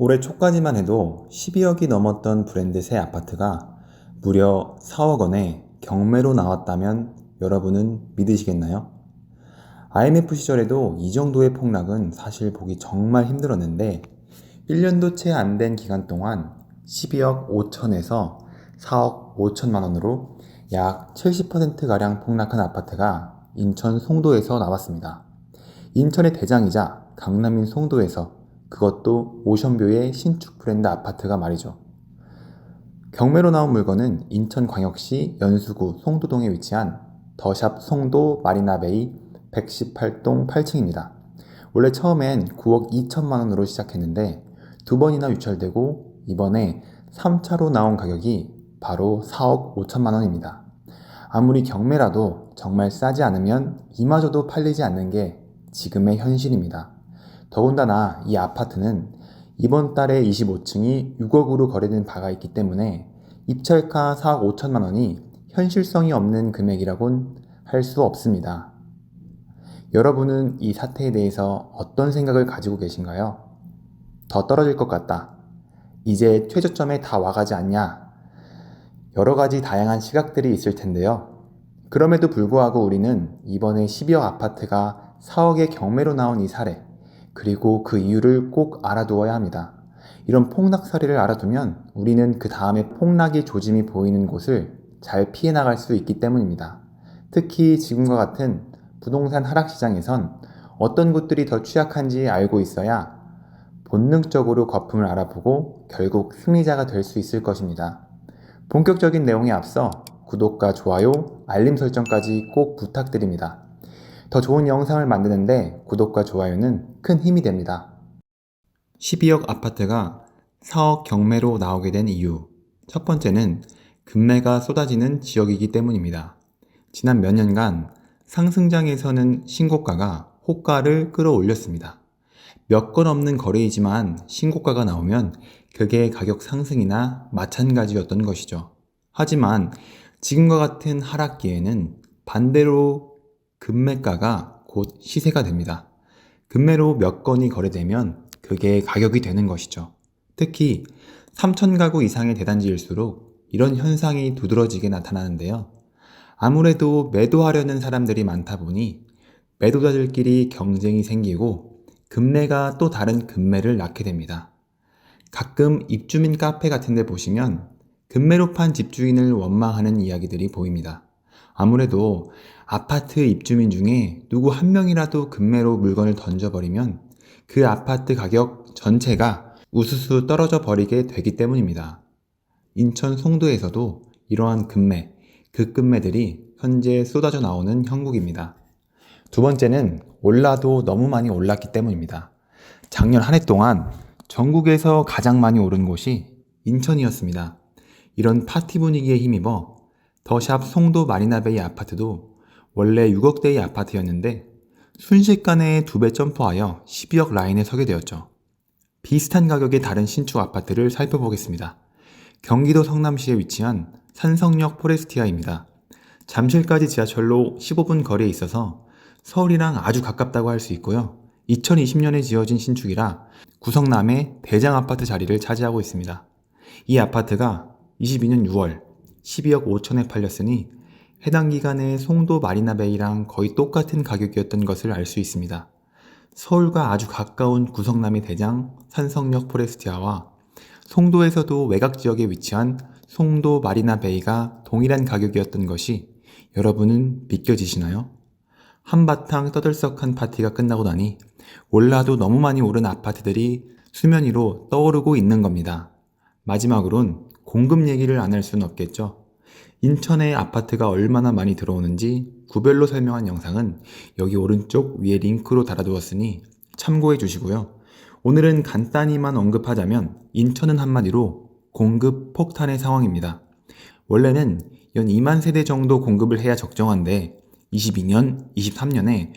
올해 초까지만 해도 12억이 넘었던 브랜드 새 아파트가 무려 4억 원에 경매로 나왔다면 여러분은 믿으시겠나요? IMF 시절에도 이 정도의 폭락은 사실 보기 정말 힘들었는데 1년도 채 안 된 기간 동안 12억 5천에서 4억 5천만 원으로 약 70%가량 폭락한 아파트가 인천 송도에서 나왔습니다. 인천의 대장이자 강남인 송도에서 그것도 오션뷰의 신축 브랜드 아파트가 말이죠. 경매로 나온 물건은 인천광역시 연수구 송도동에 위치한 더샵 송도 마리나베이 118동 8층입니다. 원래 처음엔 9억 2천만 원으로 시작했는데 두 번이나 유찰되고 이번에 3차로 나온 가격이 바로 4억 5천만 원입니다. 아무리 경매라도 정말 싸지 않으면 이마저도 팔리지 않는 게 지금의 현실입니다. 더군다나 이 아파트는 이번 달에 25층이 6억으로 거래된 바가 있기 때문에 입찰가 4억 5천만 원이 현실성이 없는 금액이라곤 할 수 없습니다. 여러분은 이 사태에 대해서 어떤 생각을 가지고 계신가요? 더 떨어질 것 같다. 이제 최저점에 다 와가지 않냐? 여러 가지 다양한 시각들이 있을 텐데요. 그럼에도 불구하고 우리는 이번에 12억 아파트가 4억의 경매로 나온 이 사례, 그리고 그 이유를 꼭 알아두어야 합니다. 이런 폭락 사례를 알아두면 우리는 그 다음에 폭락의 조짐이 보이는 곳을 잘 피해 나갈 수 있기 때문입니다. 특히 지금과 같은 부동산 하락 시장에선 어떤 곳들이 더 취약한지 알고 있어야 본능적으로 거품을 알아보고 결국 승리자가 될 수 있을 것입니다. 본격적인 내용에 앞서 구독과 좋아요, 알림 설정까지 꼭 부탁드립니다. 더 좋은 영상을 만드는데 구독과 좋아요는 큰 힘이 됩니다. 12억 아파트가 4억 경매로 나오게 된 이유. 첫 번째는 금매가 쏟아지는 지역이기 때문입니다. 지난 몇 년간 상승장에서는 신고가가 호가를 끌어올렸습니다. 몇 건 없는 거래이지만 신고가가 나오면 그게 가격 상승이나 마찬가지였던 것이죠. 하지만 지금과 같은 하락기에는 반대로 금매가가 곧 시세가 됩니다. 금매로 몇 건이 거래되면 그게 가격이 되는 것이죠. 특히 3천 가구 이상의 대단지일수록 이런 현상이 두드러지게 나타나는데요. 아무래도 매도하려는 사람들이 많다 보니 매도자들끼리 경쟁이 생기고 금매가 또 다른 금매를 낳게 됩니다. 가끔 입주민 카페 같은 데 보시면 금매로 판 집주인을 원망하는 이야기들이 보입니다. 아무래도 아파트 입주민 중에 누구 한 명이라도 금매로 물건을 던져버리면 그 아파트 가격 전체가 우수수 떨어져 버리게 되기 때문입니다. 인천 송도에서도 이러한 금매, 급금매들이 현재 쏟아져 나오는 형국입니다. 두 번째는 올라도 너무 많이 올랐기 때문입니다. 작년 한 해 동안 전국에서 가장 많이 오른 곳이 인천이었습니다. 이런 파티 분위기에 힘입어 더샵 송도 마리나베이 아파트도 원래 6억대의 아파트였는데 순식간에 2배 점프하여 12억 라인에 서게 되었죠. 비슷한 가격의 다른 신축 아파트를 살펴보겠습니다. 경기도 성남시에 위치한 산성역 포레스티아입니다. 잠실까지 지하철로 15분 거리에 있어서 서울이랑 아주 가깝다고 할 수 있고요. 2020년에 지어진 신축이라 구성남의 대장 아파트 자리를 차지하고 있습니다. 이 아파트가 22년 6월 12억 5천에 팔렸으니 해당 기간에 송도 마리나베이랑 거의 똑같은 가격이었던 것을 알 수 있습니다. 서울과 아주 가까운 구성남의 대장 산성역 포레스티아와 송도에서도 외곽 지역에 위치한 송도 마리나베이가 동일한 가격이었던 것이 여러분은 믿겨지시나요? 한바탕 떠들썩한 파티가 끝나고 나니 올라도 너무 많이 오른 아파트들이 수면 위로 떠오르고 있는 겁니다. 마지막으론 공급 얘기를 안 할 수는 없겠죠. 인천에 아파트가 얼마나 많이 들어오는지 구별로 설명한 영상은 여기 오른쪽 위에 링크로 달아두었으니 참고해 주시고요. 오늘은 간단히만 언급하자면 인천은 한마디로 공급 폭탄의 상황입니다. 원래는 연 2만 세대 정도 공급을 해야 적정한데 22년, 23년에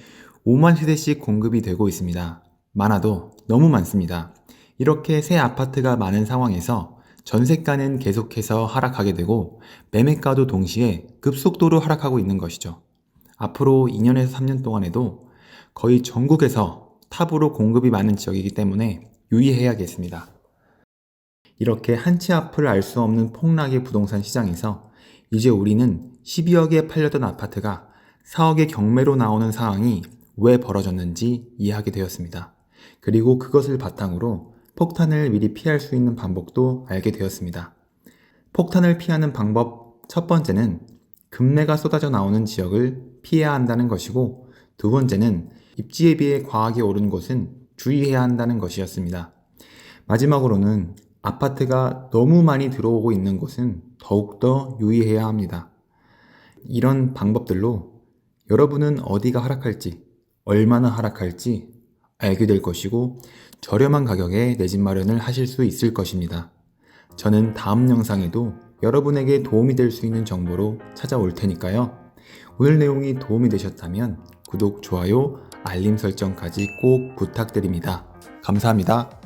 5만 세대씩 공급이 되고 있습니다. 많아도 너무 많습니다. 이렇게 새 아파트가 많은 상황에서 전세가는 계속해서 하락하게 되고 매매가도 동시에 급속도로 하락하고 있는 것이죠. 앞으로 2년에서 3년 동안에도 거의 전국에서 탑으로 공급이 많은 지역이기 때문에 유의해야겠습니다. 이렇게 한치 앞을 알 수 없는 폭락의 부동산 시장에서 이제 우리는 12억에 팔렸던 아파트가 4억의 경매로 나오는 상황이 왜 벌어졌는지 이해하게 되었습니다. 그리고 그것을 바탕으로 폭탄을 미리 피할 수 있는 방법도 알게 되었습니다. 폭탄을 피하는 방법 첫 번째는 금매가 쏟아져 나오는 지역을 피해야 한다는 것이고, 두 번째는 입지에 비해 과하게 오른 곳은 주의해야 한다는 것이었습니다. 마지막으로는 아파트가 너무 많이 들어오고 있는 곳은 더욱더 유의해야 합니다. 이런 방법들로 여러분은 어디가 하락할지, 얼마나 하락할지 알게 될 것이고, 저렴한 가격에 내 집 마련을 하실 수 있을 것입니다. 저는 다음 영상에도 여러분에게 도움이 될 수 있는 정보로 찾아올 테니까요. 오늘 내용이 도움이 되셨다면 구독, 좋아요, 알림 설정까지 꼭 부탁드립니다. 감사합니다.